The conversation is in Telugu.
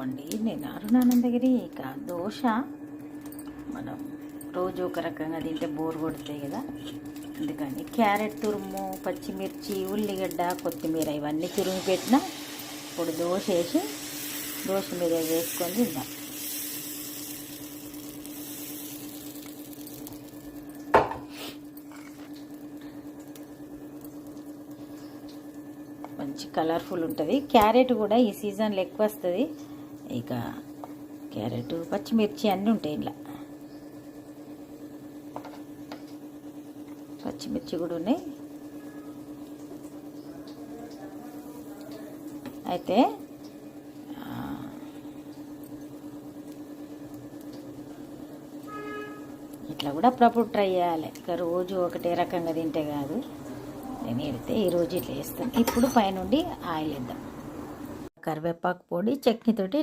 అండి నేను అరుణానందగిరి. ఇక దోశ మనం రోజు ఒక రకంగా తింటే బోర్ కొడతాయి కదా, అందుకని క్యారెట్ తురుము, పచ్చిమిర్చి, ఉల్లిగడ్డ, కొత్తిమీర ఇవన్నీ తురిమి పెట్టిన ఇప్పుడు దోశ వేసి దోశ మీద వేసుకొని తిందాం. మంచి కలర్ఫుల్ ఉంటుంది. క్యారెట్ కూడా ఈ సీజన్లో ఎక్కువ వస్తుంది. ఇక క్యారెట్, పచ్చిమిర్చి అన్నీ ఉంటాయి ఇలా. పచ్చిమిర్చి కూడా ఉన్నాయి. అయితే ఇట్లా కూడా అప్పుడప్పుడు ట్రై చేయాలి. ఇక రోజు ఒకటే రకంగా తింటే కాదు. నేను వెళ్తే ఈరోజు ఇట్లా వేస్తాను. ఇప్పుడు పైనుండి ఆయిల్ వేద్దాం. కరివేపాకు పొడి చట్నీతోటి